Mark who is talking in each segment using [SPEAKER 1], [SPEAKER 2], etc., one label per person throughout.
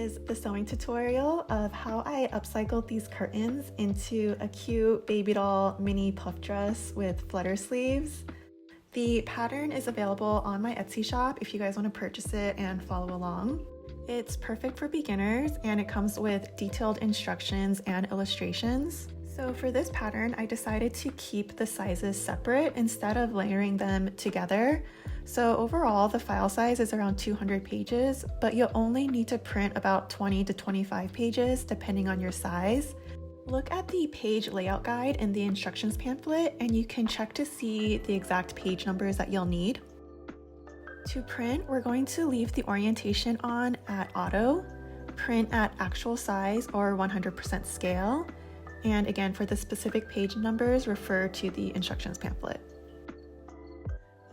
[SPEAKER 1] is the sewing tutorial of how I upcycled these curtains into a cute baby doll mini puff dress with flutter sleeves. The pattern is available on my Etsy shop if you guys want to purchase it and follow along. It's perfect for beginners and it comes with detailed instructions and illustrations. So for this pattern, I decided to keep the sizes separate instead of layering them together. So overall, the file size is around 200 pages, but you'll only need to print about 20 to 25 pages depending on your size. Look at the page layout guide in the instructions pamphlet and you can check to see the exact page numbers that you'll need. To print, we're going to leave the orientation on at auto, print at actual size or 100% scale, and again, for the specific page numbers, refer to the instructions pamphlet.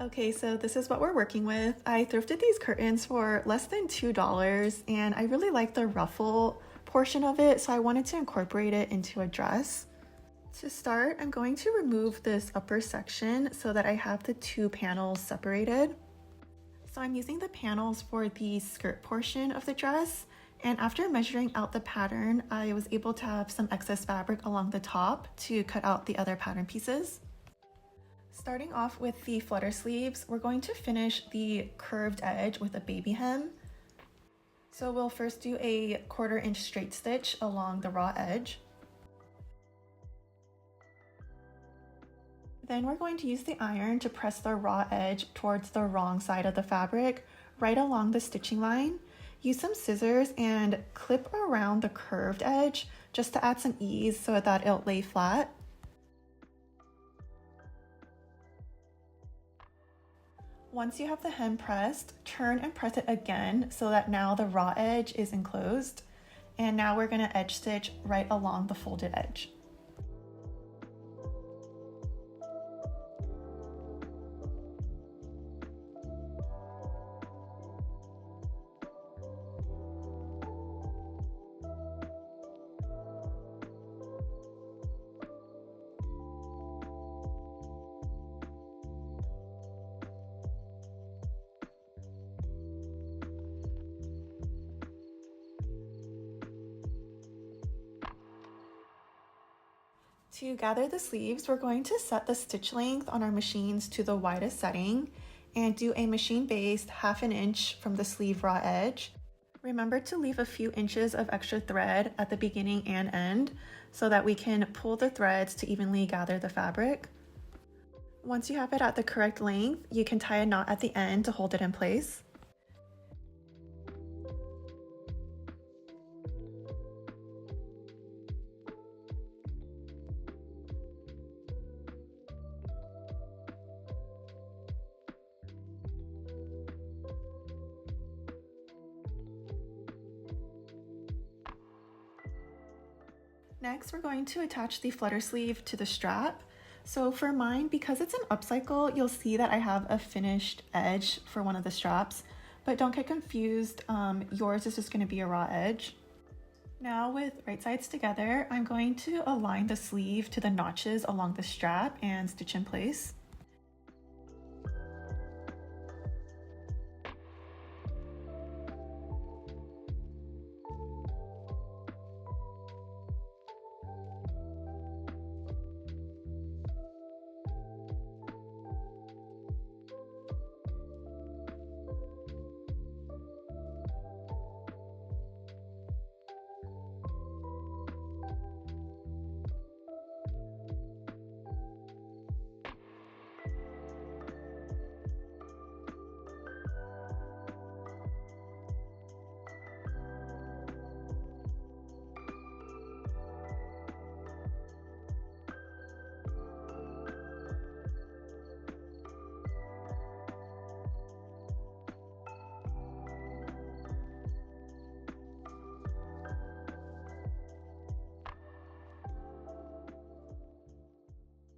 [SPEAKER 1] Okay, so this is what we're working with. I thrifted these curtains for less than $2 and I really like the ruffle portion of it, so I wanted to incorporate it into a dress. To start, I'm going to remove this upper section so that I have the two panels separated. So I'm using the panels for the skirt portion of the dress, and after measuring out the pattern, I was able to have some excess fabric along the top to cut out the other pattern pieces. Starting off with the flutter sleeves, we're going to finish the curved edge with a baby hem. So we'll first do a 1/4 inch straight stitch along the raw edge. Then we're going to use the iron to press the raw edge towards the wrong side of the fabric, right along the stitching line. Use some scissors and clip around the curved edge just to add some ease so that it'll lay flat. Once you have the hem pressed, turn and press it again so that now the raw edge is enclosed. And now we're going to edge stitch right along the folded edge. To gather the sleeves, we're going to set the stitch length on our machines to the widest setting and do a machine-based 1/2 inch from the sleeve raw edge. Remember to leave a few inches of extra thread at the beginning and end so that we can pull the threads to evenly gather the fabric. Once you have it at the correct length, you can tie a knot at the end to hold it in place. Next, we're going to attach the flutter sleeve to the strap. So for mine, because it's an upcycle, you'll see that I have a finished edge for one of the straps, but don't get confused, yours is just going to be a raw edge. Now with right sides together, I'm going to align the sleeve to the notches along the strap and stitch in place.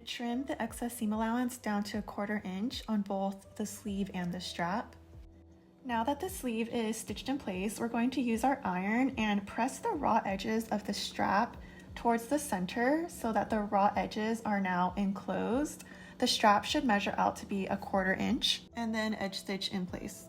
[SPEAKER 1] Trim the excess seam allowance down to a 1/4 inch on both the sleeve and the strap. Now that the sleeve is stitched in place, we're going to use our iron and press the raw edges of the strap towards the center so that the raw edges are now enclosed. The strap should measure out to be a 1/4 inch and then edge stitch in place.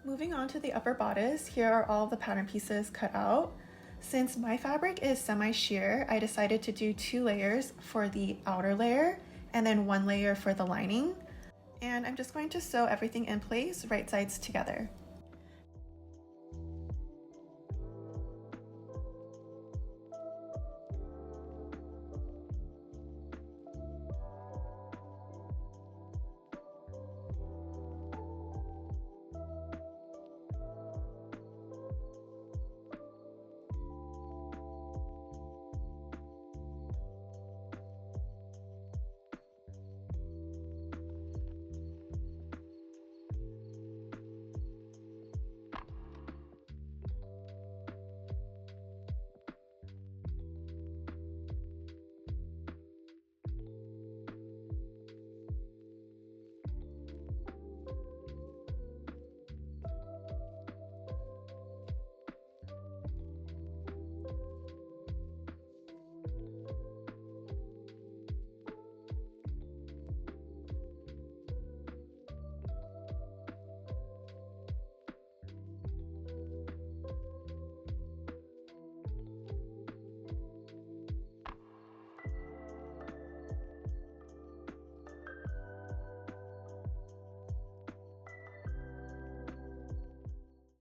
[SPEAKER 1] Moving on to the upper bodice, here are all the pattern pieces cut out. Since my fabric is semi-sheer, I decided to do 2 layers for the outer layer and then 1 layer for the lining. And I'm just going to sew everything in place, right sides together.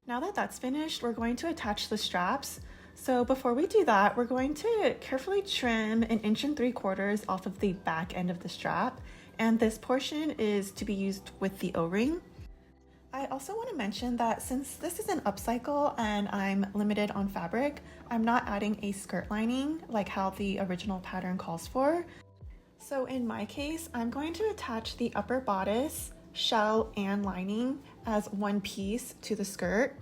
[SPEAKER 1] Now that that's finished, we're going to attach the straps. So before we do that, we're going to carefully trim 1 3/4 inches off of the back end of the strap. And this portion is to be used with the O-ring. I also want to mention that since this is an upcycle and I'm limited on fabric, I'm not adding a skirt lining like how the original pattern calls for. So in my case, I'm going to attach the upper bodice, shell, and lining as one piece to the skirt.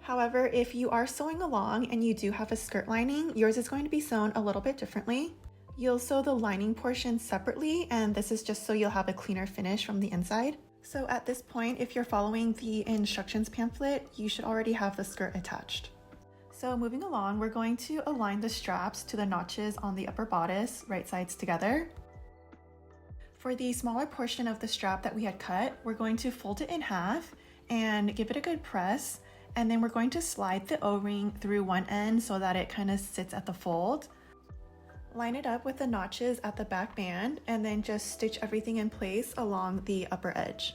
[SPEAKER 1] However, if you are sewing along and you do have a skirt lining, yours is going to be sewn a little bit differently. You'll sew the lining portion separately, and this is just so you'll have a cleaner finish from the inside. So at this point, if you're following the instructions pamphlet, you should already have the skirt attached. So moving along, we're going to align the straps to the notches on the upper bodice, right sides together. For the smaller portion of the strap that we had cut, we're going to fold it in half and give it a good press. And then we're going to slide the O-ring through one end so that it kind of sits at the fold. Line it up with the notches at the back band and then just stitch everything in place along the upper edge.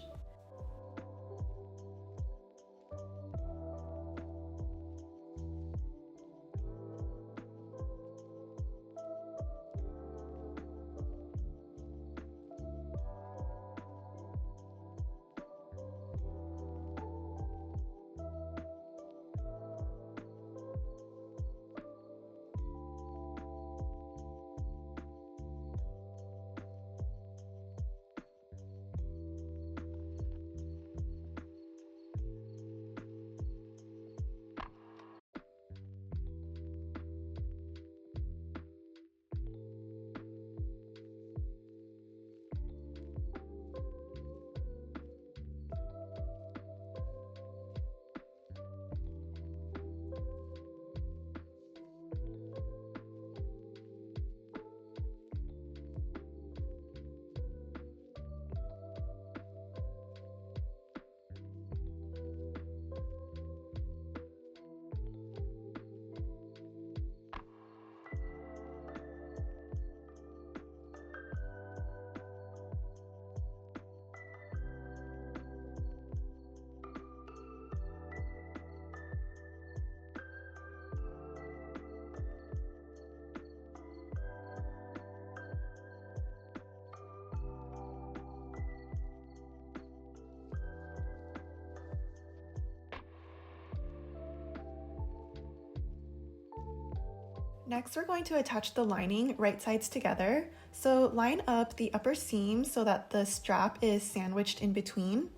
[SPEAKER 1] Next, we're going to attach the lining right sides together. So line up the upper seam so that the strap is sandwiched in between.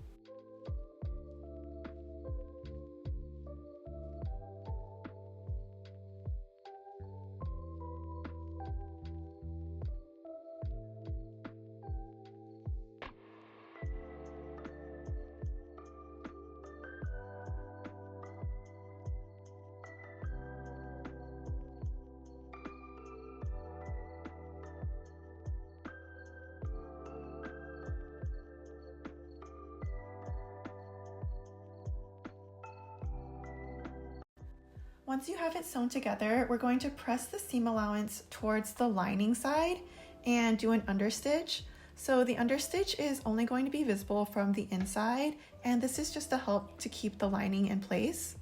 [SPEAKER 1] Once you have it sewn together, we're going to press the seam allowance towards the lining side and do an understitch. So the understitch is only going to be visible from the inside, and this is just to help to keep the lining in place.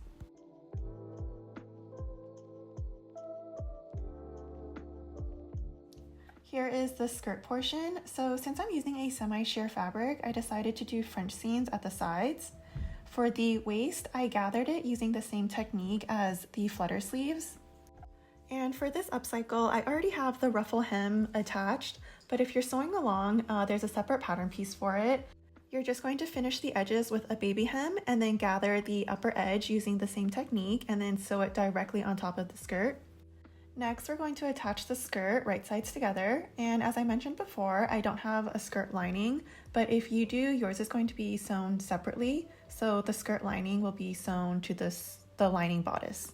[SPEAKER 1] Here is the skirt portion. So since I'm using a semi-sheer fabric, I decided to do French seams at the sides. For the waist, I gathered it using the same technique as the Flutter sleeves. And for this upcycle, I already have the ruffle hem attached, but if you're sewing along, there's a separate pattern piece for it. You're just going to finish the edges with a baby hem and then gather the upper edge using the same technique and then sew it directly on top of the skirt. Next, we're going to attach the skirt right sides together, and as I mentioned before, I don't have a skirt lining, but if you do, yours is going to be sewn separately, so the skirt lining will be sewn to the lining bodice.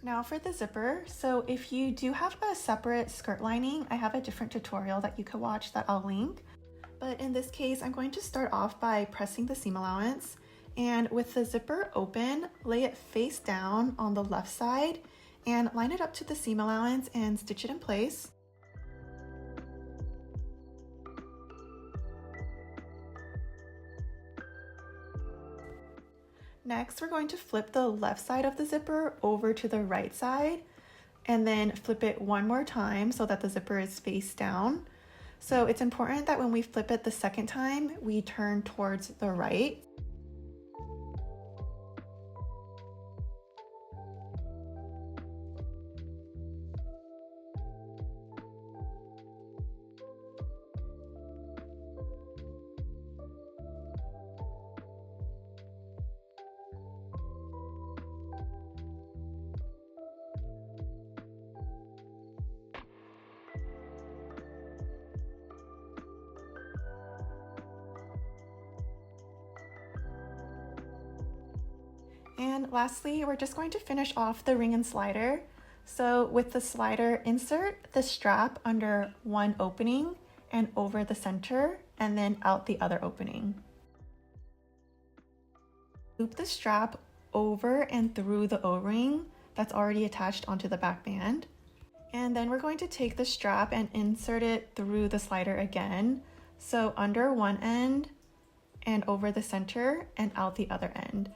[SPEAKER 1] Now for the zipper, so if you do have a separate skirt lining, I have a different tutorial that you could watch that I'll link. But in this case, I'm going to start off by pressing the seam allowance, and with the zipper open, lay it face down on the left side and line it up to the seam allowance and stitch it in place. Next, we're going to flip the left side of the zipper over to the right side and then flip it one more time so that the zipper is face down. So it's important that when we flip it the second time, we turn towards the right. And lastly, we're just going to finish off the ring and slider. So with the slider, insert the strap under one opening and over the center and then out the other opening. Loop the strap over and through the O-ring that's already attached onto the back band. And then we're going to take the strap and insert it through the slider again. So under one end and over the center and out the other end.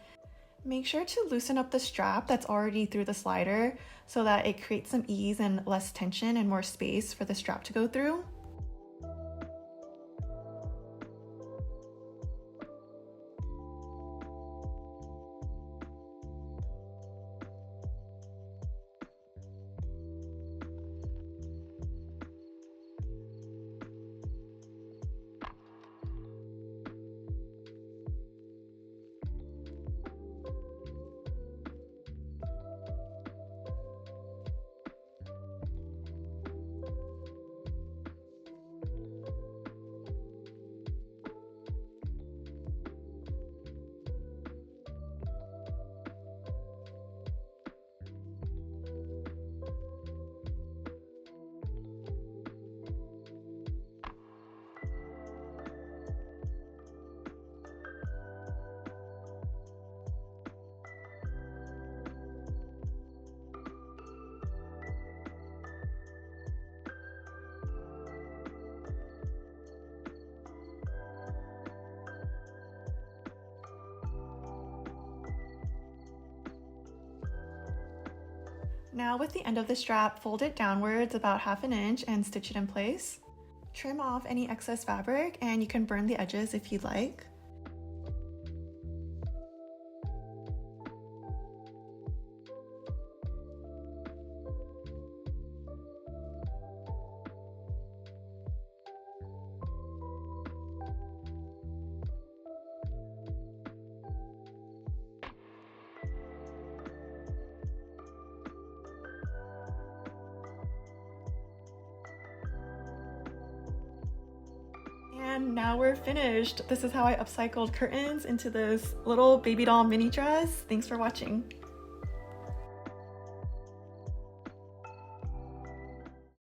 [SPEAKER 1] Make sure to loosen up the strap that's already through the slider so that it creates some ease and less tension and more space for the strap to go through. Now with the end of the strap, fold it downwards about 1/2 inch and stitch it in place. Trim off any excess fabric and you can burn the edges if you'd like. And now we're finished. This is how I upcycled curtains into this little baby doll mini dress. Thanks for watching.